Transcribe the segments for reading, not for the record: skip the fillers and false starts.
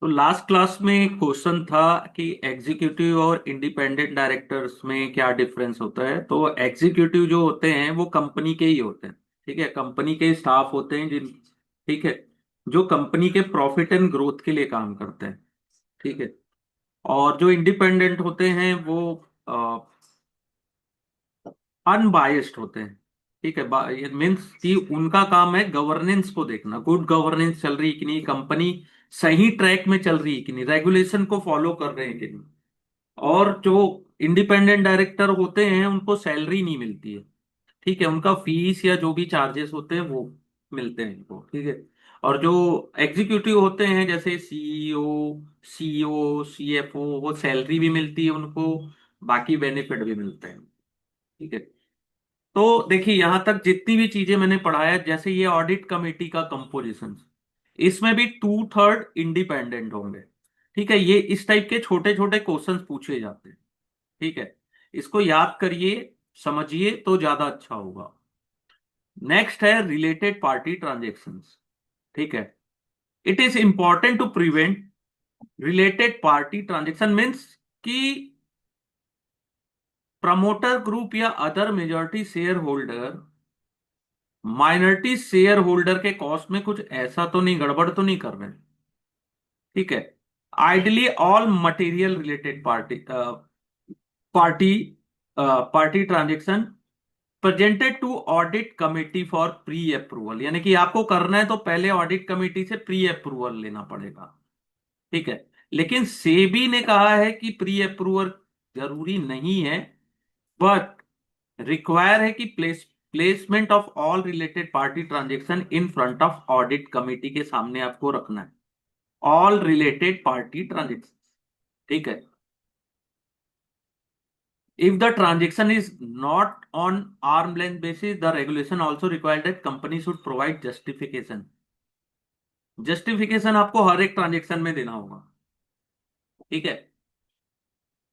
तो last class में question था कि एग्जीक्यूटिव और इंडिपेंडेंट डायरेक्टर्स में क्या डिफरेंस होता है। तो एग्जीक्यूटिव जो होते हैं वो कंपनी के ही होते हैं। ठीक है, कंपनी के स्टाफ होते हैं जिन, ठीक है, जो कंपनी के प्रॉफिट एंड ग्रोथ के लिए काम करते हैं। ठीक है। और जो इंडिपेंडेंट होते हैं वो अनबायस्ड होते हैं। ठीक है, ये मीन्स कि उनका काम है गवर्नेंस को देखना, गुड गवर्नेंस चल रही है कि नहीं, कंपनी सही ट्रैक में चल रही है कि नहीं, रेगुलेशन को फॉलो कर रहे हैं कि नहीं। और जो इंडिपेंडेंट डायरेक्टर होते हैं उनको सैलरी नहीं मिलती है। ठीक है, उनका फीस या जो भी चार्जेस होते हैं वो मिलते हैं इनको। ठीक है। और जो एग्जीक्यूटिव होते हैं जैसे सीईओ, सीईओ, सीएफओ, वो सैलरी भी मिलती है उनको, बाकी बेनिफिट भी मिलते हैं। ठीक है। तो देखिए, यहां तक जितनी भी चीजें मैंने पढ़ाया, जैसे ये ऑडिट कमेटी का कंपोजिशन, इसमें भी 2/3 इंडिपेंडेंट होंगे। ठीक है, ये इस टाइप के छोटे छोटे क्वेश्चंस पूछे जाते हैं। ठीक है, इसको याद करिए, समझिए तो ज्यादा अच्छा होगा। नेक्स्ट है रिलेटेड पार्टी ट्रांजेक्शन्स। ठीक है, it is important to prevent related party transaction, means कि प्रमोटर ग्रुप या other majority share holder minority share holder के कॉस्ट में कुछ ऐसा तो नहीं, गड़बड़ तो नहीं कर रहे हैं। ठीक है। Ideally all material related party party transaction presented to audit committee for pre approval, यानी कि आपको करना है तो पहले ऑडिट कमेटी से प्री अप्रूवल लेना पड़ेगा। ठीक है। लेकिन सेबी ने कहा है कि प्री अप्रूवल जरूरी नहीं है, बट रिक्वायर है कि placement of all related party transaction in front of audit committee के सामने आपको रखना है, ऑल रिलेटेड पार्टी ट्रांजेक्शन। ठीक है। if the transaction is not on arm length basis, the regulation also required that company should provide justification। Justification आपको हर एक transaction में देना होगा। ठीक है।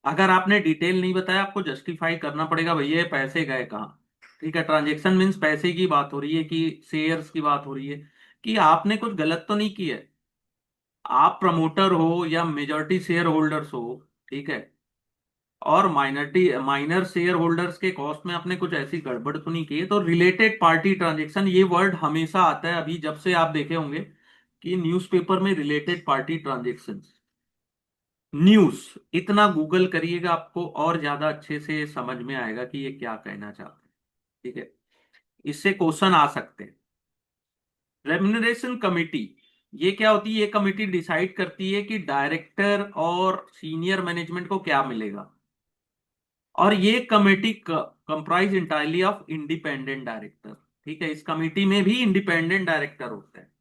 अगर आपने डिटेल नहीं बताया, आपको जस्टिफाई करना पड़ेगा, भैया ये पैसे गए कहाँ। ठीक है, ट्रांजेक्शन मीन्स पैसे की बात हो रही है कि शेयर्स की बात हो रही है, कि आपने कुछ गलत तो नहीं किया है। आप प्रमोटर हो या मेजॉरिटी शेयर होल्डर्स हो, ठीक है, और माइनर शेयर होल्डर्स के कॉस्ट में आपने कुछ ऐसी गड़बड़ तो नहीं की है। तो रिलेटेड पार्टी ट्रांजेक्शन ये वर्ड हमेशा आता है, अभी जब से आप देखे होंगे कि न्यूज़पेपर में रिलेटेड पार्टी ट्रांजेक्शन, न्यूज, इतना गूगल करिएगा, आपको और ज्यादा अच्छे से समझ में आएगा कि ये क्या कहना चाहते हैं। ठीक है, इससे क्वेश्चन आ सकते हैं। रेम्युनरेशन कमेटी, ये क्या होती है? ये कमेटी डिसाइड करती है कि डायरेक्टर और सीनियर मैनेजमेंट को क्या मिलेगा। और ये committee comprise entirely of independent director. ठीक है, इस कमेटी में भी इंडिपेंडेंट डायरेक्टर होते हैं।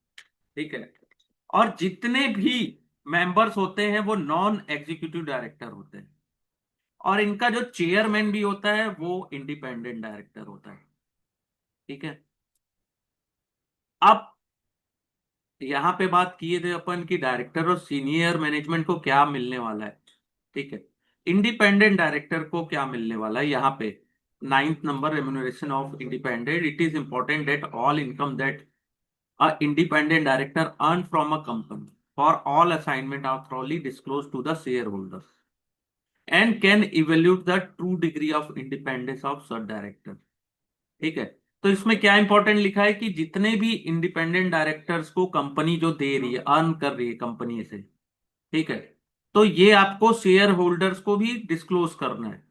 ठीक है। और जितने भी मेंबर्स होते हैं वो नॉन एग्जीक्यूटिव डायरेक्टर होते हैं। और इनका जो चेयरमैन भी होता है वो इंडिपेंडेंट डायरेक्टर होता है। ठीक है। अब यहां पे बात किए थे अपन कि डायरेक्टर और सीनियर मैनेजमेंट को क्या मिलने वाला है। ठीक है, इंडिपेंडेंट डायरेक्टर को क्या मिलने वाला है यहाँ पे। Ninth number, remuneration of independent, it is important that all income that a independent director earn from a company for all assignment are thoroughly disclose to the shareholders and can evaluate the true degree of independence of such director. ठीक है। तो इसमें क्या important लिखा है कि जितने भी इंडिपेंडेंट डायरेक्टर्स को कंपनी जो दे रही है, अर्न कर रही है कंपनी से, ठीक है, तो ये आपको शेयर होल्डर्स को भी डिस्क्लोज करना है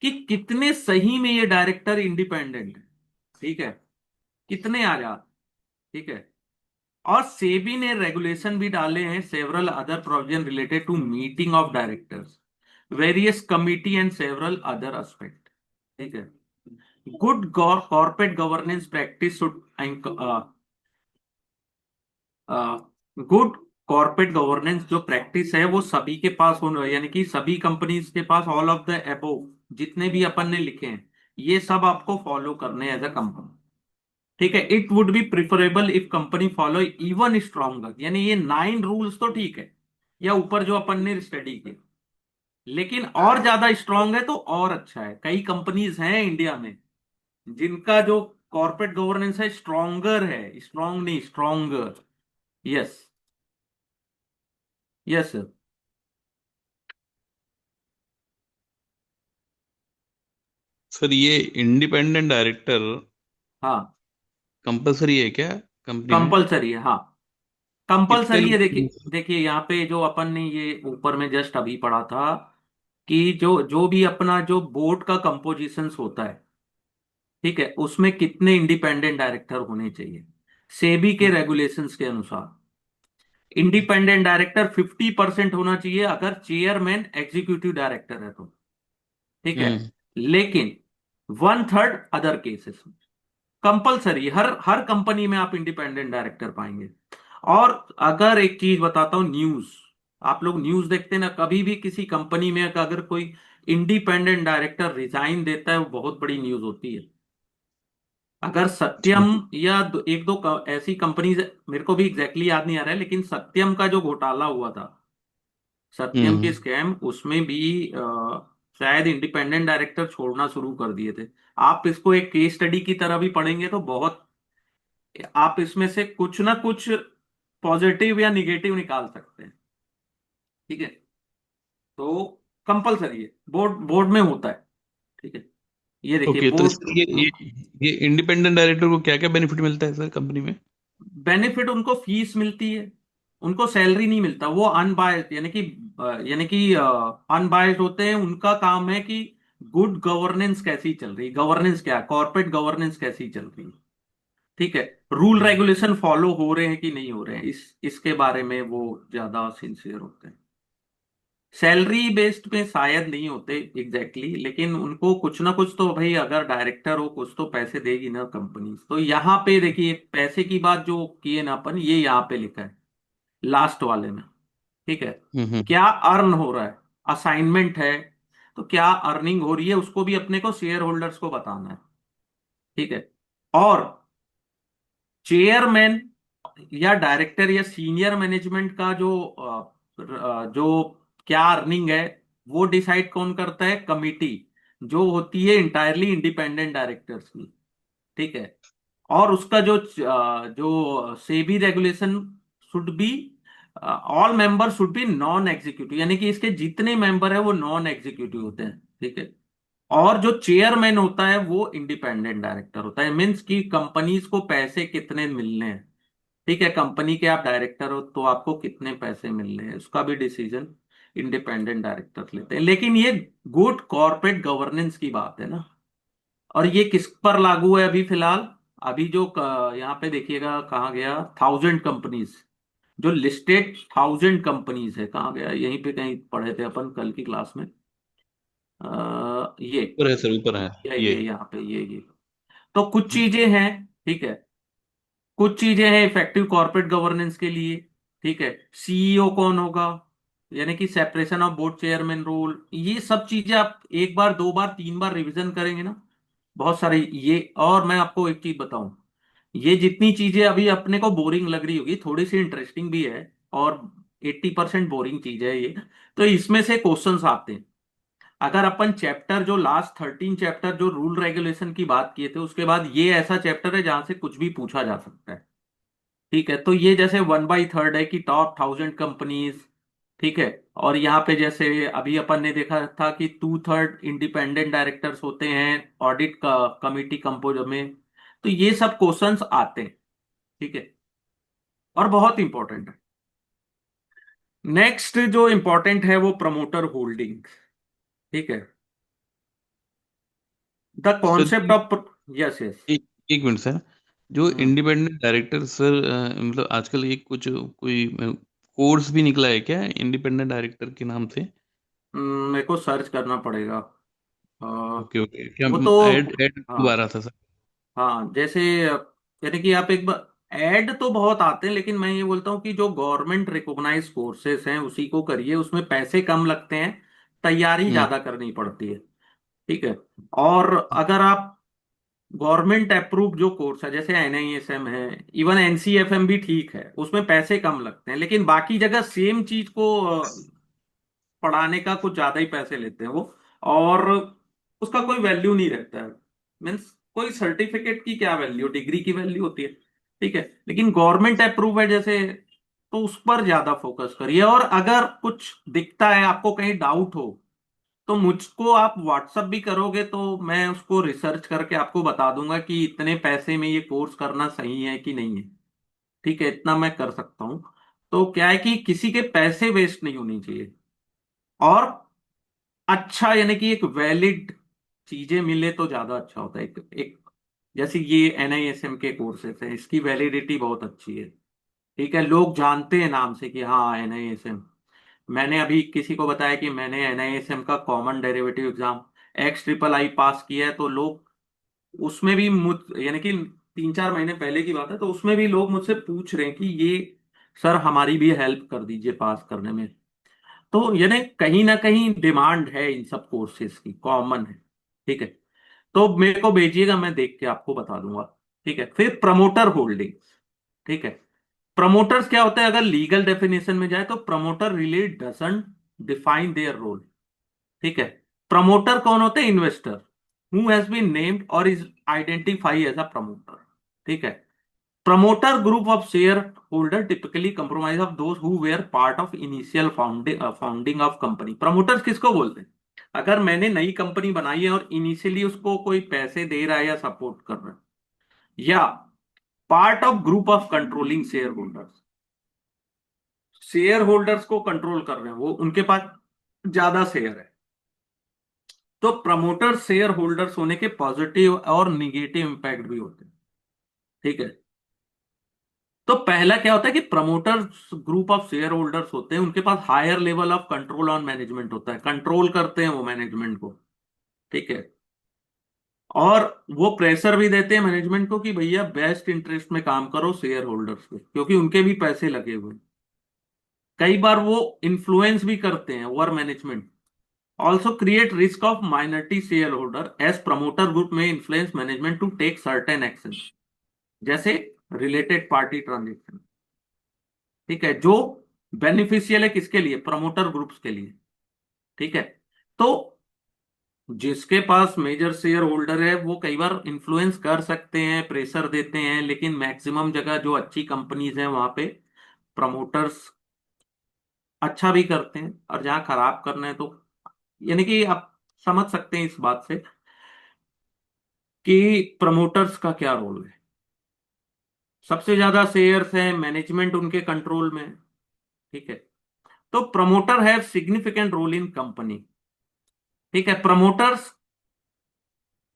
कि कितने सही में ये डायरेक्टर इंडिपेंडेंट है। ठीक है, कितने आजाद। ठीक है। और सेबी ने रेगुलेशन भी डाले हैं, several other provision related to meeting of directors, various committee and several other aspect. ठीक है। Good corporate governance practice should, good corporate governance जो प्रैक्टिस है वो सभी के पास होना, यानी कि सभी कंपनीज के पास, ऑल ऑफ द अबोव जितने भी अपन ने लिखे हैं ये सब आपको फॉलो करने एज अ कंपनी। ठीक है। It would be preferable if company follow even stronger, यानी ये 9 रूल्स तो ठीक है, या ऊपर जो अपन ने स्टडी किया, लेकिन और ज्यादा स्ट्रांग है तो और अच्छा है। कई कंपनीज हैं इंडिया में जिनका जो कॉर्पोरेट गवर्नेंस है स्ट्रॉन्गर है, स्ट्रांग नहीं, stronger. Yes. Yes sir. Sir ये इंडिपेंडेंट डायरेक्टर हाँ, कंपलसरी है क्या कंपनी में? कंपलसरी है, हाँ। कितने कंपलसरी है। लोग? देखिए देखिए, यहाँ पे जो अपन ने ये ऊपर में जस्ट अभी पढ़ा था कि जो जो भी अपना जो बोर्ड का कंपोजिशंस होता है, ठीक है, उसमें कितने इंडिपेंडेंट डायरेक्टर होने चाहिए सेबी के रेगुलेशंस के अनुसार। इंडिपेंडेंट डायरेक्टर 50% होना चाहिए अगर चेयरमैन एग्जीक्यूटिव डायरेक्टर है तो, ठीक है। हम्म। लेकिन 1/3 अदर केसेस में कंपलसरी, हर हर कंपनी में आप इंडिपेंडेंट डायरेक्टर पाएंगे। और अगर एक चीज बताता हूं, न्यूज, आप लोग न्यूज देखते हैं ना, कभी भी किसी कंपनी में अगर कोई इंडिपेंडेंट डायरेक्टर रिजाइन देता है, वो बहुत बड़ी न्यूज होती है। अगर अच्छा। सत्यम या एक दो ऐसी कंपनीज, मेरे को भी एग्जैक्टली याद नहीं आ रहा है, लेकिन सत्यम का जो घोटाला हुआ था, सत्यम की हम्म। स्कैम, उसमें भी शायद इंडिपेंडेंट डायरेक्टर छोड़ना शुरू कर दिए थे। आप इसको एक केस स्टडी की तरह भी पढ़ेंगे तो बहुत, आप इसमें से कुछ ना कुछ पॉजिटिव या निगेटिव निकाल सकते हैं, ठीक है। तो कंपलसरी है, बोर्ड बोर्ड में होता है, ठीक है। ये देखिए ओके, तो बोर्ड। इसमें ये इंडिपेंडेंट डायरेक्टर को क्या क्या बेनिफिट मिलता है सर कंपनी में? बेनिफिट, उनको फीस मिलती है, उनको सैलरी नहीं मिलता, वो अनबायस्ड, यानी कि अनबायस्ड होते हैं। उनका काम है कि गुड गवर्नेंस कैसी चल रही, गवर्नेंस क्या, कॉर्पोरेट गवर्नेंस कैसी चल रही है, ठीक है। रूल हम्म। रेगुलेशन फॉलो हो रहे हैं कि नहीं हो रहे हैं, इसके बारे में वो ज्यादा सिंसियर होते हैं। सैलरी बेस्ड में शायद नहीं होते एग्जैक्टली लेकिन उनको कुछ ना कुछ तो भाई, अगर डायरेक्टर हो कुछ तो पैसे देगी ना कंपनी। तो यहाँ पे देखिए, पैसे की बात जो किए ना अपन, ये यहाँ पे लिखा है लास्ट वाले में, ठीक है। हम्म। क्या अर्न हो रहा है, असाइनमेंट है, तो क्या अर्निंग हो रही है उसको भी अपने को शेयर होल्डर्स को बताना है, ठीक है। और चेयरमैन या डायरेक्टर या सीनियर मैनेजमेंट का जो क्या अर्निंग है, वो डिसाइड कौन करता है, कमिटी, जो होती है इंटायरली इंडिपेंडेंट डायरेक्टर्स की, ठीक है। और उसका जो SEBI regulation should be, all member should be non executive, यानी कि इसके जितने मेंबर है वो नॉन एग्जीक्यूटिव होते हैं, ठीक है। और जो चेयरमैन होता है वो इंडिपेंडेंट डायरेक्टर होता है, मीन्स कि कंपनीज को पैसे कितने मिलने हैं, ठीक है। कंपनी के आप डायरेक्टर हो तो आपको कितने पैसे मिल रहे हैं, उसका भी डिसीजन इंडिपेंडेंट डायरेक्टर लेते हैं। लेकिन ये गुड कॉर्पोरेट गवर्नेंस की बात है ना। और ये किस पर लागू है अभी फिलहाल, अभी जो यहाँ पे देखिएगा कहाँ गया, 1000 कंपनीज, जो लिस्टेड 1000 कंपनीज है, कहाँ गया, यहीं पे कहीं पढ़े थे अपन कल की क्लास में। ये ऊपर है सर, ऊपर है ये। ये यहाँ पे ये तो कुछ चीजें हैं, ठीक है। कुछ चीजें हैं इफेक्टिव कॉर्पोरेट गवर्नेंस के लिए, ठीक है। सीईओ कौन होगा, यानी कि separation of board chairman role, ये सब चीजें आप एक बार दो बार तीन बार रिवीजन करेंगे ना, बहुत सारे ये। और मैं आपको एक चीज बताऊं, ये जितनी चीजें अभी अपने को बोरिंग लग रही होगी, थोड़ी सी इंटरेस्टिंग भी है, और 80% बोरिंग चीज है ये। तो इसमें से क्वेश्चंस आते हैं। अगर अपन चैप्टर जो लास्ट 13 चैप्टर जो रूल रेगुलेशन की बात किए थे, उसके बाद ये ऐसा चैप्टर है जहां से कुछ भी पूछा जा सकता है, ठीक है। तो ये जैसे 1/3 है कि टॉप 1000 कंपनीज, ठीक है। और यहाँ पे जैसे अभी अपन ने देखा था कि 2/3 इंडिपेंडेंट डायरेक्टर्स होते हैं ऑडिट का कमिटी कंपोज में। तो ये सब क्वेश्चंस आते हैं, ठीक है, और बहुत इंपॉर्टेंट है। नेक्स्ट जो इंपॉर्टेंट है वो प्रमोटर होल्डिंग, ठीक है, the sir concept of, yes yes. एक एक मिनट सर। जो इंडिपेंडेंट डायरेक्टर सर, मतलब आजकल एक कुछ कोई कोर्स भी निकला है क्या इंडिपेंडेंट डायरेक्टर के नाम से? मेरे को सर्च करना पड़ेगा। अ, ओके ओके, क्या वो तो, ऐड ऐड हाँ दोबारा था सर? हाँ, जैसे यानी कि आप एक बार, ऐड तो बहुत आते हैं लेकिन मैं ये बोलता हूँ कि जो गवर्नमेंट रिकॉग्नाइज कोर्सेज हैं उसी को करिए, उसमें पैसे कम लगते हैं, तैयारी हम्म। ज्यादा करनी पड़ती है, ठीक है। और अगर आप गवर्नमेंट अप्रूव जो कोर्स है जैसे एनआईएसएम है, इवन एनसीएफएम भी ठीक है, उसमें पैसे कम लगते हैं, लेकिन बाकी जगह सेम चीज को पढ़ाने का कुछ ज्यादा ही पैसे लेते हैं वो। और उसका कोई वैल्यू नहीं रहता है, मीन्स कोई सर्टिफिकेट की क्या वैल्यू, डिग्री की वैल्यू होती है, ठीक है। लेकिन गवर्नमेंट अप्रूव है जैसे तो उस पर ज्यादा फोकस करिए। और अगर कुछ दिखता है, आपको कहीं डाउट हो, तो मुझको आप व्हाट्सअप भी करोगे तो मैं उसको रिसर्च करके आपको बता दूंगा कि इतने पैसे में ये कोर्स करना सही है कि नहीं है। ठीक है, इतना मैं कर सकता हूँ। तो क्या है कि किसी के पैसे वेस्ट नहीं होने चाहिए, और अच्छा यानी कि एक वैलिड चीजें मिले तो ज्यादा अच्छा होता है। एक जैसे ये एनआईएसएम के कोर्सेस हैं, इसकी वैलिडिटी बहुत अच्छी है। ठीक है, लोग जानते हैं नाम से कि हाँ एनआईएसएम। मैंने अभी किसी को बताया कि मैंने एनआईएसएम का common derivative exam X triple I pass किया है, तो लोग उसमें भी मुझ यानी कि 3-4 महीने पहले की बात है, तो उसमें भी लोग मुझसे पूछ रहे हैं कि ये सर हमारी भी हेल्प कर दीजिए पास करने में। तो यानी कहीं ना कहीं डिमांड है इन सब कोर्सेज की, कॉमन है। ठीक है, तो मेरे को भेजिएगा, मैं देख के आपको बता दूंगा। ठीक है, फिर प्रमोटर होल्डिंग। ठीक है, प्रमोटर्स क्या होता है, अगर लीगल डेफिनेशन में जाए तो promoter really doesn't define their role. ठीक है, प्रमोटर कौन होते हैं, investor who has been named और is identify as a promoter. ठीक है, promoter group of share holder typically compromise of those who were part of initial founding of company. Promoters किसको बोलते हैं, अगर मैंने नई कंपनी बनाई है और इनिशियली उसको कोई पैसे दे रहा है या सपोर्ट कर रहा है, या part of group of controlling share holders, share holders को कंट्रोल कर रहे हैं, वो उनके पास ज्यादा शेयर है। तो प्रमोटर शेयर होल्डर्स होने के पॉजिटिव और निगेटिव इंपैक्ट भी होते हैं। ठीक है, तो पहला क्या होता है कि promoters group of share holders होते हैं, उनके पास higher level of control on management होता है, कंट्रोल करते हैं वो मैनेजमेंट को। ठीक है, और वो प्रेशर भी देते हैं मैनेजमेंट को कि भैया बेस्ट इंटरेस्ट में काम करो शेयर होल्डर्स के, क्योंकि उनके भी पैसे लगे हुए हैं। कई बार वो इन्फ्लुएंस भी करते हैं over management. Also create risk of minority share holder as promoter group में influence management to take certain action, जैसे रिलेटेड पार्टी ट्रांजेक्शन। ठीक है, जो बेनिफिशियल है किसके लिए, प्रमोटर ग्रुप्स के लिए। ठीक है, तो जिसके पास मेजर शेयर होल्डर है वो कई बार इन्फ्लुएंस कर सकते हैं, प्रेशर देते हैं, लेकिन मैक्सिमम जगह जो अच्छी कंपनीज हैं वहां पे प्रमोटर्स अच्छा भी करते हैं, और जहां खराब करना है तो यानी कि आप समझ सकते हैं इस बात से कि प्रमोटर्स का क्या रोल है। सबसे ज्यादा शेयर्स हैं, मैनेजमेंट उनके कंट्रोल में है। ठीक है, तो promoter have significant role in company. ठीक है, प्रमोटर्स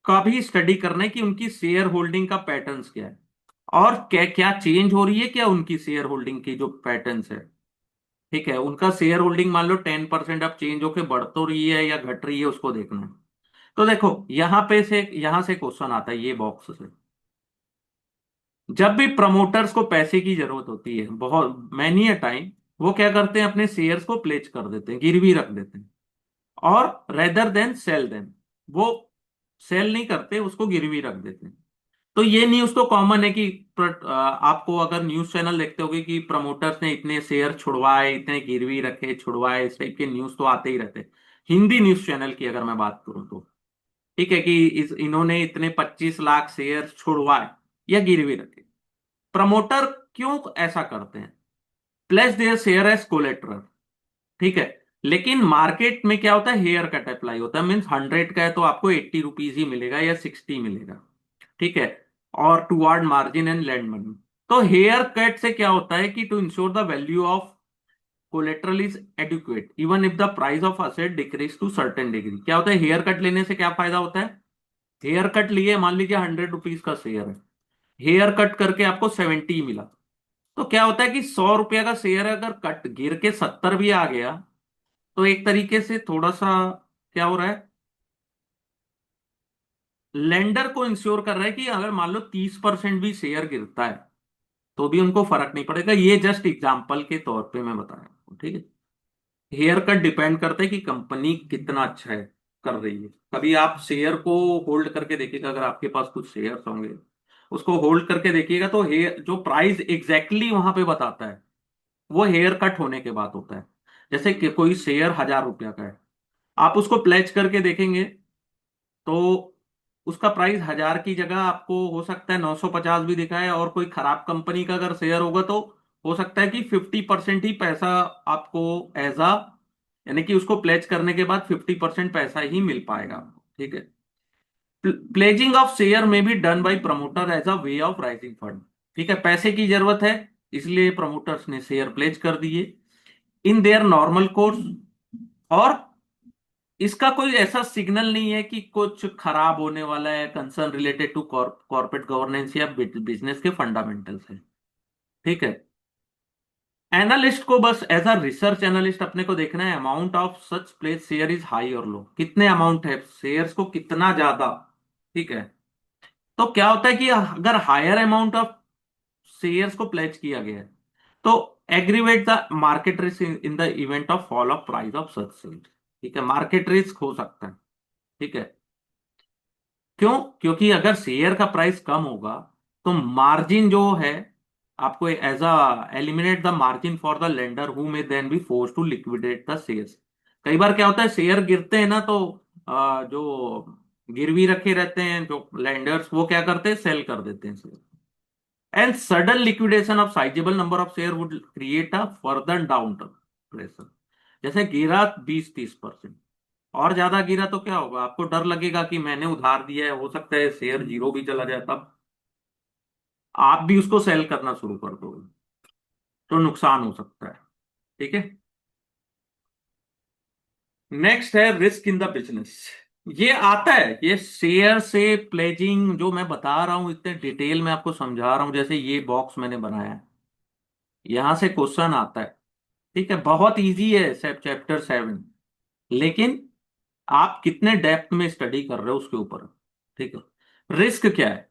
का भी स्टडी करना है कि उनकी शेयर होल्डिंग का पैटर्न्स क्या है, और क्या क्या चेंज हो रही है क्या उनकी शेयर होल्डिंग की जो पैटर्न्स है। ठीक है, उनका शेयर होल्डिंग मान लो 10% अब चेंज होके बढ़ तो रही है या घट रही है, उसको देखना है। तो देखो यहां से क्वेश्चन आता है ये बॉक्स से। जब भी प्रमोटर्स को पैसे की जरूरत होती है, बहुत मैनी अ टाइम, वो क्या करते हैं, अपने शेयर्स को प्लेज कर देते हैं, गिरवी रख देते हैं, और रेदर देन सेल देम, वो सेल नहीं करते, उसको गिरवी रख देते हैं। तो ये न्यूज तो कॉमन है कि आपको अगर न्यूज चैनल देखते होगे कि प्रमोटर्स ने इतने शेयर छुड़वाए, इतने गिरवी रखे, छुड़वाए, इस टाइप के न्यूज तो आते ही रहते हैं। हिंदी न्यूज चैनल की अगर मैं बात करूं तो, ठीक है कि इन्होंने इतने 25 लाख शेयर छुड़वाए या गिरवी रखे। प्रमोटर क्यों ऐसा करते हैं, place their share as collateral. ठीक है, लेकिन मार्केट में क्या होता है, हेयर कट अप्लाई होता है, मीन्स 100 का है तो आपको 80 रुपीज ही मिलेगा या 60 मिलेगा। ठीक है, और toward margin and land money. तो हेयर कट से क्या होता है कि to ensure the value of collateral is adequate even if the price of asset decrease to certain degree. क्या होता है, हेयर कट लेने से क्या फायदा होता है, हेयर कट लिए मान लीजिए 100 रुपीज का शेयर है, हेयर कट करके आपको 70 मिला, तो क्या होता है कि 100 रुपया का शेयर अगर कट गिर के 70 भी आ गया, तो एक तरीके से थोड़ा सा क्या हो रहा है, लेंडर को इंश्योर कर रहा है कि अगर मान लो 30% भी शेयर गिरता है तो भी उनको फर्क नहीं पड़ेगा। ये जस्ट एग्जाम्पल के तौर पे मैं बता रहा हूँ। ठीक है, हेयर कट डिपेंड करता है कि कंपनी कितना अच्छा है, कर रही है। कभी आप शेयर को होल्ड करके देखिएगा, अगर आपके पास कुछ शेयर्स होंगे उसको होल्ड करके देखिएगा, तो हेयर जो प्राइस एग्जैक्टली वहां पे बताता है वो हेयर कट होने के बाद होता है। जैसे कि कोई शेयर 1,000 रुपया का है, आप उसको प्लेज करके देखेंगे तो उसका प्राइस 1,000 की जगह आपको हो सकता है 950 भी दिखाए, और कोई खराब कंपनी का अगर शेयर होगा तो हो सकता है कि 50% ही पैसा आपको एज अ, यानी कि उसको प्लेज करने के बाद 50% पैसा ही मिल पाएगा। ठीक है। प्लेजिंग ऑफ शेयर में be done by promoter as a way of raising fund. ठीक है, पैसे की जरूरत है, इसलिए प्रमोटर्स ने शेयर प्लेज कर दिए इन देयर नॉर्मल कोर्स। और इसका कोई ऐसा सिग्नल नहीं है कि कुछ खराब होने वाला है, concern related to corporate governance या बिजनेस के फंडामेंटल्स है। ठीक है। एनालिस्ट को बस एज अ रिसर्च एनालिस्ट अपने को देखना है, amount of such place share is high और लो, कितने अमाउंट है शेयर्स को, कितना ज्यादा। ठीक है। तो क्या होता है कि अगर हायर अमाउंट ऑफ शेयर्स को प्लेज किया गया है तो aggravate the market risk in the event of fall of price of such share. ठीक है, मार्केट रिस्क हो सकता है। ठीक है। क्यों? क्योंकि अगर शेयर का प्राइस कम होगा तो मार्जिन जो है, आपको as a eliminate the margin for the lender who may then be force to liquidate the shares. कई बार क्या होता है, शेयर गिरते हैं ना, तो जो गिरवी रखे रहते हैं जो लेंडर्स, वो क्या करते हैं, सेल कर देते हैं share. And sudden liquidation of sizable number of share would create a further down pressure. जैसे गिरा 20-30%, और ज्यादा गिरा तो क्या होगा, आपको डर लगेगा कि मैंने उधार दिया है, हो सकता है शेयर जीरो भी चला जाए, तब आप भी उसको सेल करना शुरू कर दोगे, तो नुकसान हो सकता है। ठीक है। नेक्स्ट है रिस्क इन द बिजनेस। ये आता है, ये शेयर से प्लेजिंग जो मैं बता रहा हूं, इतने डिटेल में आपको समझा रहा हूं, जैसे ये बॉक्स मैंने बनाया है, यहां से क्वेश्चन आता है। ठीक है, बहुत इजी है चैप्टर 7, लेकिन आप कितने डेप्थ में स्टडी कर रहे हो उसके ऊपर। ठीक है। रिस्क क्या है?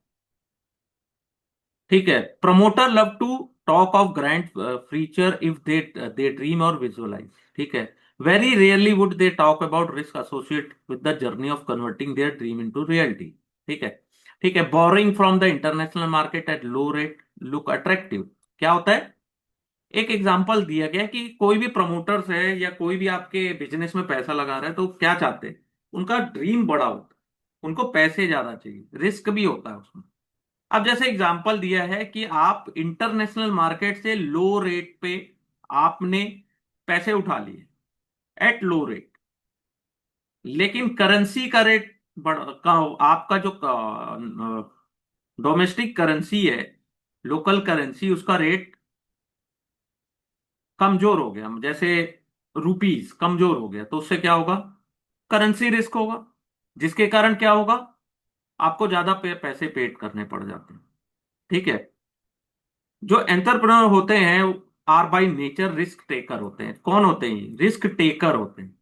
ठीक है, promoter love to talk of grand future if they dream और विजुअलाइज। ठीक है। Very rarely would they talk about risk associate with the journey of converting their dream into reality. ठीक है। ठीक है, borrowing from the international market at low rate look attractive. क्या होता है, एक एग्जांपल दिया गया कि कोई भी प्रमोटर्स है या कोई भी आपके बिजनेस में पैसा लगा रहा है, तो क्या चाहते हैं, उनका ड्रीम बड़ा होता है, उनको पैसे ज्यादा चाहिए, रिस्क भी होता है उसमें। अब जैसे एग्जांपल दिया है कि आप इंटरनेशनल मार्केट से लो रेट पे आपने पैसे उठा लिए एट लो रेट, लेकिन करेंसी का रेट बढ़ का, आपका जो डोमेस्टिक करेंसी है, लोकल करेंसी, उसका रेट कमजोर हो गया, जैसे रुपीस कमजोर हो गया, तो उससे क्या होगा, करेंसी रिस्क होगा, जिसके कारण क्या होगा, आपको ज्यादा पैसे पेड करने पड़ जाते हैं। ठीक है। जो एंटरप्रेन्योर होते हैं are by nature risk taker होते हैं। कौन होते हैं? रिस्क टेकर होते हैं,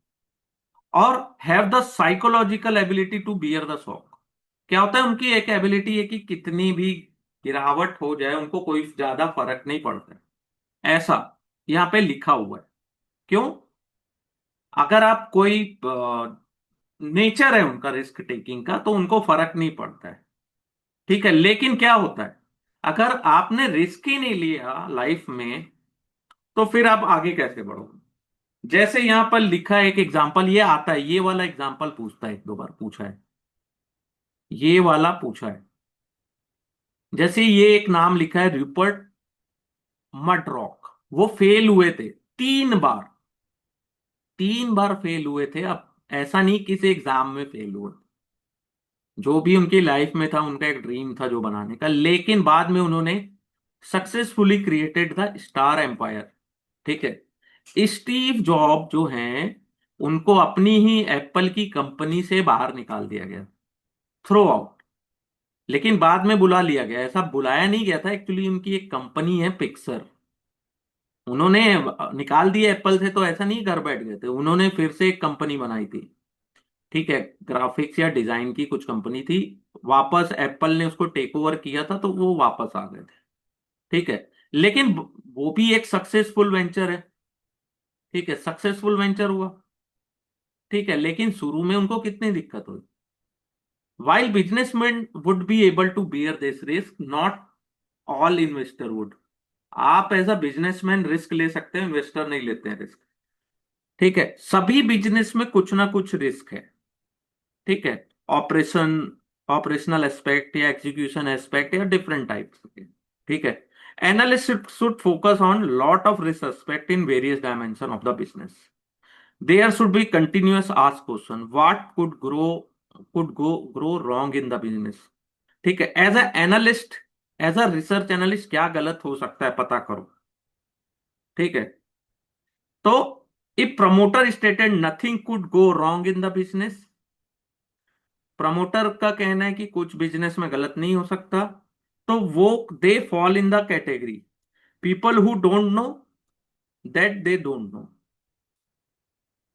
और have the psychological ability to bear the shock. क्या होता है, उनकी एक एबिलिटी है कि कितनी भी गिरावट हो जाए उनको कोई ज्यादा फर्क नहीं पड़ता है, ऐसा यहाँ पे लिखा हुआ है। क्यों? अगर आप कोई नेचर है उनका रिस्क टेकिंग का, तो उनको फर्क नहीं पड़ता है। ठीक है, लेकिन क्या होता है, अगर आपने रिस्क ही नहीं लिया लाइफ में, तो फिर आप आगे कैसे बढ़ोगे? जैसे यहां पर लिखा है, एक एग्जांपल ये आता है, ये वाला एग्जांपल पूछता है, एक दो बार पूछा है, ये वाला पूछा है। जैसे ये एक नाम लिखा है रूपर्ट मडरॉक, वो फेल हुए थे 3 बार, 3 बार फेल हुए थे। अब ऐसा नहीं किसी एग्जाम में फेल हुए, जो भी उनकी लाइफ में था, उनका एक ड्रीम था जो बनाने का, लेकिन बाद में उन्होंने successfully created the star empire. ठीक है। स्टीव जॉब जो हैं, उनको अपनी ही एप्पल की कंपनी से बाहर निकाल दिया गया, थ्रो आउट। लेकिन बाद में बुला लिया गया, ऐसा बुलाया नहीं गया था, एक्चुअली उनकी एक कंपनी है पिक्सर, उन्होंने निकाल दिया एप्पल से, तो ऐसा नहीं घर बैठ गए थे, उन्होंने फिर से एक कंपनी बनाई थी। ठीक है, ग्राफिक्स या डिजाइन की कुछ कंपनी थी, वापस एप्पल ने उसको टेक ओवर किया था, तो वो वापस आ गए थे। ठीक है, लेकिन वो भी एक सक्सेसफुल वेंचर है। ठीक है, सक्सेसफुल वेंचर हुआ। ठीक है, लेकिन शुरू में उनको कितनी दिक्कत हुई। While businessman would be able to bear this risk, not all investor would. आप एज अ बिजनेसमैन रिस्क ले सकते हैं, इन्वेस्टर नहीं लेते हैं रिस्क। ठीक है, सभी बिजनेस में कुछ ना कुछ रिस्क है। ठीक है, ऑपरेशन ऑपरेशनल एस्पेक्ट या एग्जीक्यूशन एस्पेक्ट या डिफरेंट टाइप्स के। ठीक है। Analysts should focus on lot of risk aspect in various dimension of the business. There should be continuous ask question. What could grow wrong in the business? ठीक है, as a analyst, as a research analyst क्या गलत हो सकता है पता करो। ठीक है, तो if promoter stated nothing could go wrong in the business, promoter का कहना है कि कुछ बिजनेस में गलत नहीं हो सकता, तो वो they fall in the category people who don't know that they don't know.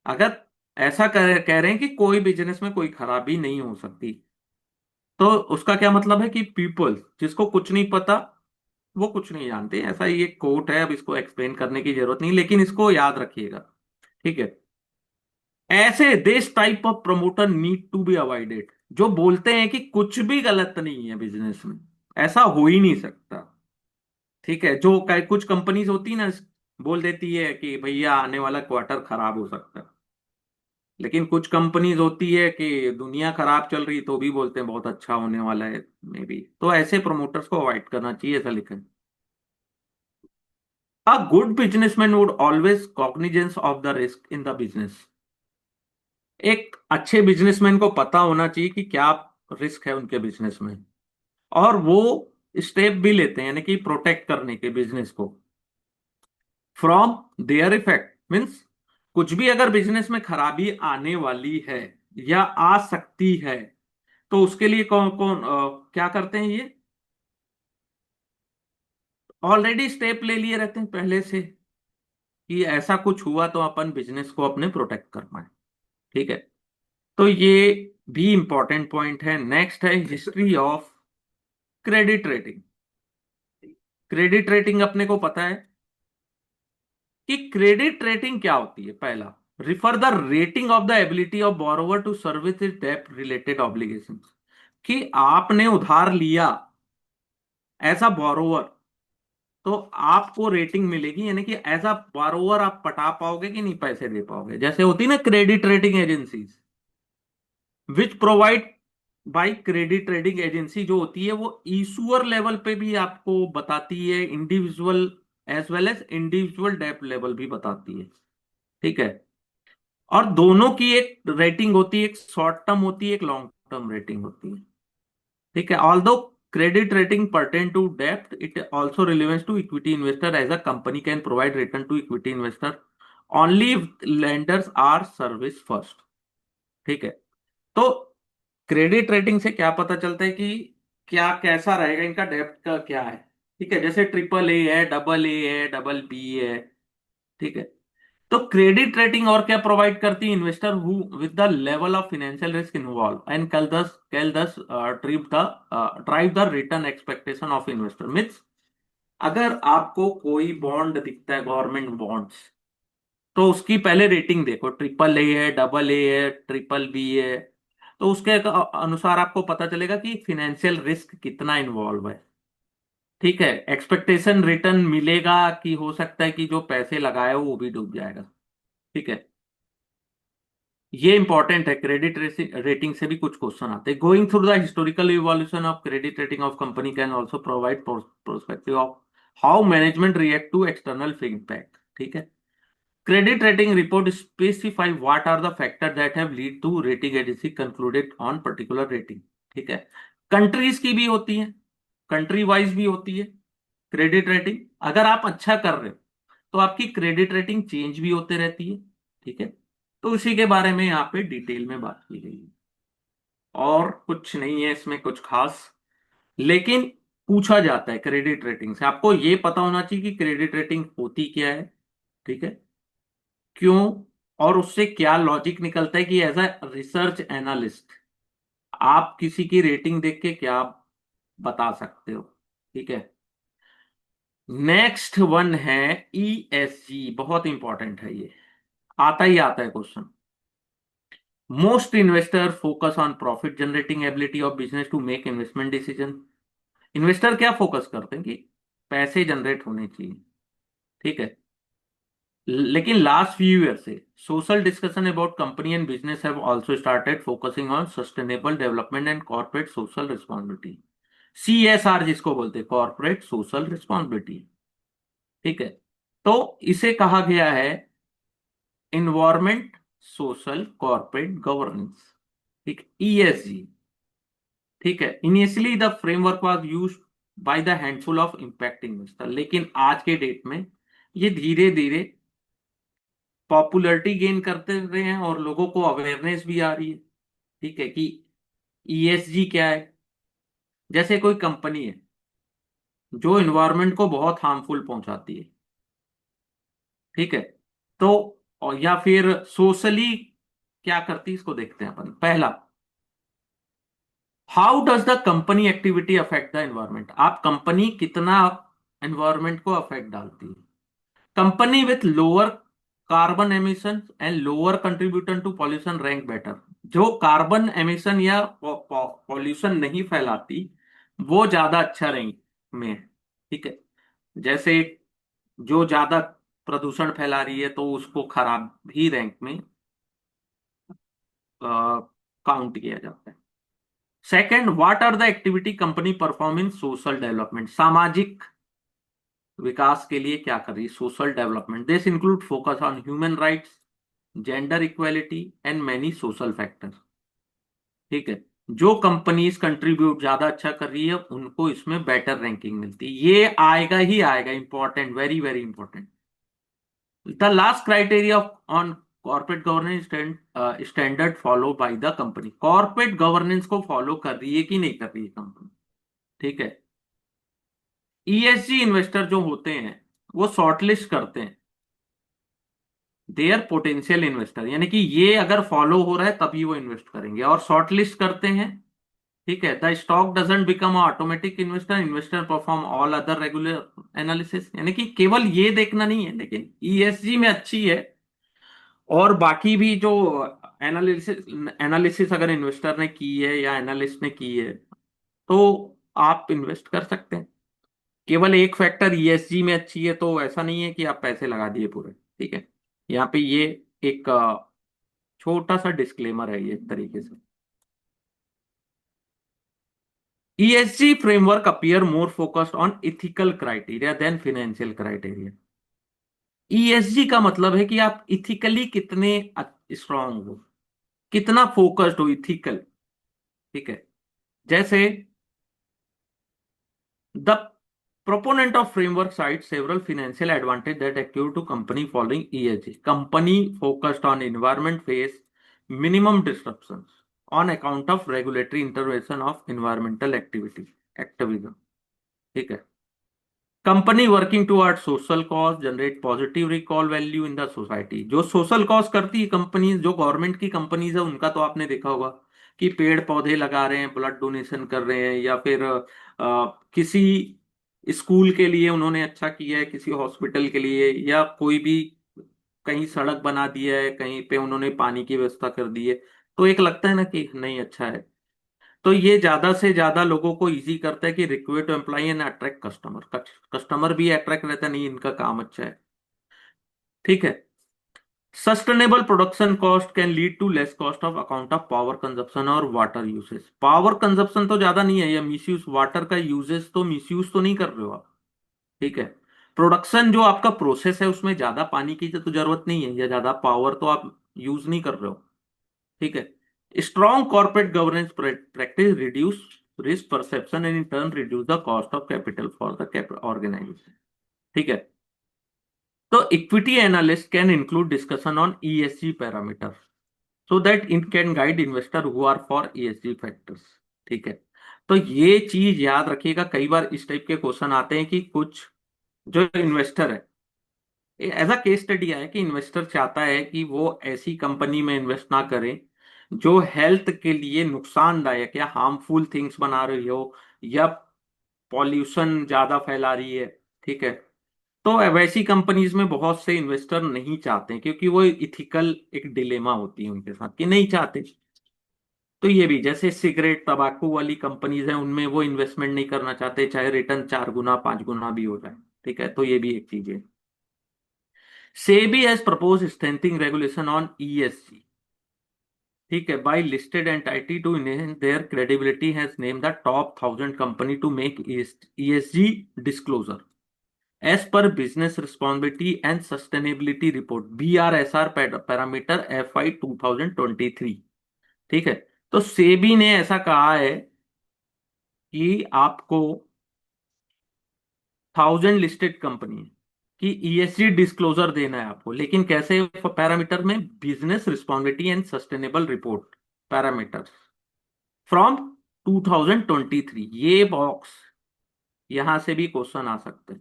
अगर ऐसा कह रहे हैं कि कोई बिजनेस में कोई खराबी नहीं हो सकती, तो उसका क्या मतलब है कि पीपल जिसको कुछ नहीं पता वो कुछ नहीं जानते, ऐसा ही एक कोट है, अब इसको एक्सप्लेन करने की जरूरत नहीं, लेकिन इसको याद रखिएगा। ठीक है, ऐसे this type of promoter need to be avoided, जो बोलते हैं कि कुछ भी गलत नहीं है बिजनेस में, ऐसा हो ही नहीं सकता। ठीक है, जो कुछ कंपनीज होती है ना, बोल देती है कि भैया आने वाला क्वार्टर खराब हो सकता है, लेकिन कुछ कंपनीज होती है कि दुनिया खराब चल रही तो भी बोलते हैं बहुत अच्छा होने वाला है मे बी, तो ऐसे प्रमोटर्स को अवॉइड करना चाहिए, ऐसा लिखा है। A good businessman would always cognizance of the risk in the business. एक अच्छे बिजनेसमैन को पता होना चाहिए कि क्या रिस्क है उनके बिजनेस में, और वो स्टेप भी लेते हैं, यानी कि प्रोटेक्ट करने के बिजनेस को फ्रॉम देयर इफेक्ट। मीन्स कुछ भी अगर बिजनेस में खराबी आने वाली है या आ सकती है, तो उसके लिए कौन कौन क्या करते हैं, ये ऑलरेडी स्टेप ले लिए रहते हैं पहले से कि ऐसा कुछ हुआ तो अपन बिजनेस को अपने प्रोटेक्ट कर पाए। ठीक है, तो ये भी इंपॉर्टेंट पॉइंट है। नेक्स्ट है history of credit rating. Credit rating अपने को पता है कि क्रेडिट रेटिंग क्या होती है। पहला, refer the rating of the ability of borrower to service is debt related obligation, कि आपने उधार लिया एज अ बोरोवर, तो आपको रेटिंग मिलेगी, यानी कि एज अ बोरोवर आप पटा पाओगे कि नहीं पैसे दे पाओगे। जैसे होती ना credit rating agencies which provide by credit rating agency, जो होती है वो इशूअर लेवल पे भी आपको बताती है, individual as well as individual debt level भी बताती है। ठीक है, और दोनों की एक रेटिंग होती है, एक शॉर्ट टर्म होती है, एक लॉन्ग टर्म रेटिंग होती है। ठीक है, although credit rating pertain to debt, it also relevant to equity investor, as a company can provide return to equity investor only if lenders are service first। ठीक है, तो क्रेडिट रेटिंग से क्या पता चलता है कि क्या कैसा रहेगा इनका डेप्ट का क्या है। ठीक है, जैसे ट्रिपल ए है, डबल ए है, डबल बी है। ठीक है, तो क्रेडिट रेटिंग और क्या प्रोवाइड करती है, investor who with the level of financial risk involve and कैल thus drive the return expectation of investor. Means अगर आपको कोई बॉन्ड दिखता है, गवर्नमेंट बॉन्ड्स, तो उसकी पहले रेटिंग देखो, ट्रिपल ए है, डबल ए है, ट्रिपल बी है, तो उसके अनुसार आपको पता चलेगा कि फाइनेंशियल रिस्क कितना इन्वॉल्व है। ठीक है, एक्सपेक्टेशन रिटर्न मिलेगा कि हो सकता है कि जो पैसे लगाए हो वो भी डूब जाएगा। ठीक है, ये इंपॉर्टेंट है। क्रेडिट रेटिंग से भी कुछ क्वेश्चन आते हैं। Going through the historical evolution of credit rating of company can also provide prospective of how management react to external feedback. ठीक है, credit rating report specify what are the factor that have lead to rating agency concluded on particular rating. ठीक है, countries की भी होती है, country wise भी होती है क्रेडिट रेटिंग। अगर आप अच्छा कर रहे हो तो आपकी क्रेडिट रेटिंग चेंज भी होते रहती है। ठीक है, तो उसी के बारे में यहाँ पे डिटेल में बात की गई है, और कुछ नहीं है इसमें कुछ खास। लेकिन पूछा जाता है क्रेडिट रेटिंग से, आपको ये पता होना चाहिए कि क्रेडिट रेटिंग होती क्या है। ठीक है, क्यों, और उससे क्या लॉजिक निकलता है कि एज अ रिसर्च एनालिस्ट आप किसी की रेटिंग देख के क्या बता सकते हो। ठीक है, नेक्स्ट वन है ईएसजी, बहुत इंपॉर्टेंट है ये, आता ही आता है question. Most investor focus on profit generating ability of business to make investment decision. Investor क्या फोकस करते हैं कि पैसे जनरेट होने चाहिए। ठीक है, लेकिन लास्ट फ्यू ईयर से social discussion about company and business have also started focusing on sustainable development and corporate social responsibility. CSR जिसको बोलते हैं, कॉर्पोरेट सोशल रिस्पॉन्सिबिलिटी। ठीक है। तो इसे कहा गया है इन्वायरमेंट सोशल कॉर्पोरेट गवर्नेंस। ठीक, ESG। ठीक है। Initially the framework was used by the handful of impact investor, लेकिन आज के डेट में ये धीरे धीरे पॉपुलैरिटी गेन करते रहे हैं और लोगों को अवेयरनेस भी आ रही है। ठीक है, कि ESG क्या है। जैसे कोई कंपनी है जो इन्वायरमेंट को बहुत हार्मफुल पहुंचाती है, ठीक है, तो और या फिर सोशली क्या करती है, इसको देखते हैं अपन। पहला, how does the company activity affect the environment. आप कंपनी कितना एनवायरमेंट को अफेक्ट डालती है। Company with lower carbon emission and lower contribution to pollution rank better. जो कार्बन एमिशन या पॉल्यूशन नहीं फैलाती वो ज्यादा अच्छा रैंक में है। ठीक है। जैसे जो ज्यादा प्रदूषण फैला रही है तो उसको खराब भी रैंक में काउंट किया जाता है। Second, what are the activity company perform in social development. सामाजिक विकास के लिए क्या कर रही है, social development. This include focus on human rights, gender equality and many social factors. ठीक है। जो कंपनीज कंट्रीब्यूट ज्यादा अच्छा कर रही है उनको इसमें बेटर रैंकिंग मिलती है। ये आएगा ही आएगा, important, very very important. The last criteria on corporate governance standard follow by the company. Corporate governance को फॉलो कर रही है कि नहीं कर रही है कंपनी। ठीक है। ESG इन्वेस्टर जो होते हैं वो शॉर्टलिस्ट करते हैं देयर पोटेंशियल इन्वेस्टर, यानी कि ये अगर फॉलो हो रहा है तभी वो इन्वेस्ट करेंगे, और शॉर्टलिस्ट करते हैं। ठीक है। The stock doesn't become automatic investor, investor perform all other regular analysis. यानी कि केवल ये देखना नहीं है, लेकिन ESG में अच्छी है और बाकी भी जो एनालिसिस एनालिसिस अगर इन्वेस्टर ने की है या एनालिस्ट ने की है तो आप इन्वेस्ट कर सकते हैं। केवल एक फैक्टर ESG में अच्छी है तो ऐसा नहीं है कि आप पैसे लगा दिए पूरे। ठीक है। यहाँ पे ये एक छोटा सा डिस्क्लेमर है ये एक तरीके से। ESG framework appear more focused on ethical criteria than financial criteria. ESG का मतलब है कि आप इथिकली कितने स्ट्रांग हो, कितना फोकस्ड हो इथिकल। ठीक है। जैसे the proponent of framework cites several financial advantage that accrue to company following ESG. Company focused on environment face minimum disruptions on account of regulatory intervention of environmental activism. ठीक है। Company working toward social cause generate positive recall value in the society. जो social cause करती है companies, जो government की companies है, उनका तो आपने देखा होगा कि पेड़ पौधे लगा रहे हैं, ब्लड डोनेशन कर रहे हैं, या फिर किसी स्कूल के लिए उन्होंने अच्छा किया है, किसी हॉस्पिटल के लिए, या कोई भी कहीं सड़क बना दिया है, कहीं पे उन्होंने पानी की व्यवस्था कर दी है, तो एक लगता है ना कि नहीं अच्छा है। तो ये ज्यादा से ज्यादा लोगों को इजी करता है कि recruit employ and attract customer. Customer भी अट्रैक्ट रहता है, नहीं इनका काम अच्छा है। ठीक है। Sustainable production cost can lead to less cost of account of power consumption और वाटर यूसेज। पावर कंजप्शन तो ज्यादा नहीं है, या मिसयूज वाटर का यूजेस तो मिसयूज तो नहीं कर रहे हो आप। ठीक है। प्रोडक्शन जो आपका प्रोसेस है उसमें ज्यादा पानी की तो जरूरत नहीं है, या ज्यादा पावर तो आप यूज नहीं कर रहे हो। ठीक है। Strong corporate governance practice reduce risk perception and in turn reduce the cost of capital for the organisation. ठीक है। तो equity analyst can include discussion on ESG parameter so that it can guide investor who are for ESG factors. ठीक है। तो ये चीज याद रखिएगा, कई बार इस टाइप के क्वेश्चन आते हैं कि कुछ जो इन्वेस्टर है, ऐसा केस स्टडी है कि इन्वेस्टर चाहता है कि वो ऐसी कंपनी में इन्वेस्ट ना करे जो हेल्थ के लिए नुकसानदायक या हार्मफुल थिंग्स बना रही हो, या पॉल्यूशन ज्यादा फैला रही है। ठीक है। तो वैसी कंपनीज में बहुत से इन्वेस्टर नहीं चाहते हैं, क्योंकि वो इथिकल एक डिलेमा होती है उनके साथ कि नहीं चाहते। तो ये भी जैसे सिगरेट तंबाकू वाली कंपनीज हैं उनमें वो इन्वेस्टमेंट नहीं करना चाहते, चाहे रिटर्न 4 गुना 5 गुना भी हो जाए। ठीक है। तो ये भी एक चीज है। SEBI has proposed strengthening regulation on ESG ठीक है, by listed entity to enhance their credibility has named the top 1000 company to make ESG disclosure as per business responsibility and sustainability report BRSR parameter FI 2023। ठीक है, तो सेबी ने ऐसा कहा है कि आपको 1000 लिस्टेड कंपनी की ईएसजी डिस्क्लोजर देना है आपको, लेकिन कैसे पैरामीटर में, business responsibility and sustainable report parameters from 2023। ये बॉक्स, यहां से भी क्वेश्चन आ सकते हैं।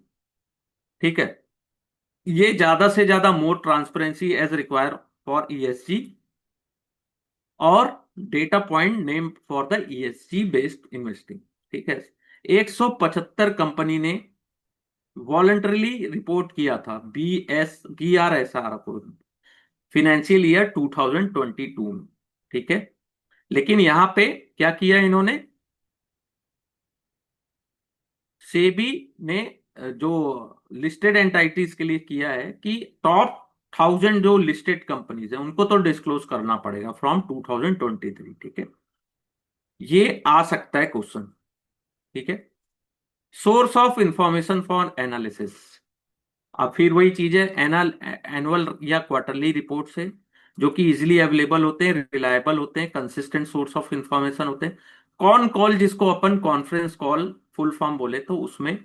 ठीक है, ये ज्यादा से ज्यादा more transparency as require for ESG और data point name for the ESG based investing. ठीक है, 175 कंपनी ने वॉलंटरली रिपोर्ट किया था BRSR को फिनेंशियल ईयर 2022 में। ठीक है, लेकिन यहां पे क्या किया इन्होंने, सेबी ने जो लिस्टेड एंटाइटीज के लिए किया है कि टॉप 1000 जो लिस्टेड कंपनीज है उनको तो डिस्क्लोज करना पड़ेगा फ्रॉम 2023। ठीक है, ये आ सकता है क्वेश्चन। ठीक है, source of information for analysis, अब फिर वही चीज है, एनुअल या क्वार्टरली रिपोर्ट से जो कि इजीली अवेलेबल होते हैं, रिलायबल होते हैं, कंसिस्टेंट सोर्स ऑफ इंफॉर्मेशन होते हैं। कॉन कॉल, जिसको अपन कॉन्फ्रेंस कॉल फुल फॉर्म बोले, तो उसमें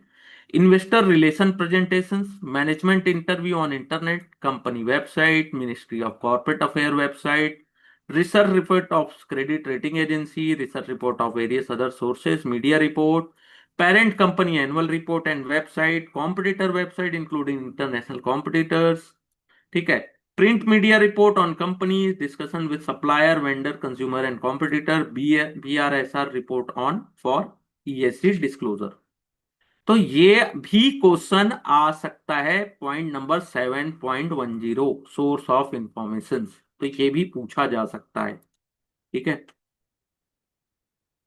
investor relation presentations, management interview on internet, company website, ministry of corporate affair website, research report of credit rating agency, research report of various other sources, media report, parent company annual report and website, competitor website including international competitors। ठीक है, print media report on companies, discussion with supplier, vendor, consumer and competitor, BRSR report on for ESG disclosure. तो ये भी question आ सकता है। Point number 7.10, source of information, तो ये भी पूछा जा सकता है। ठीक है,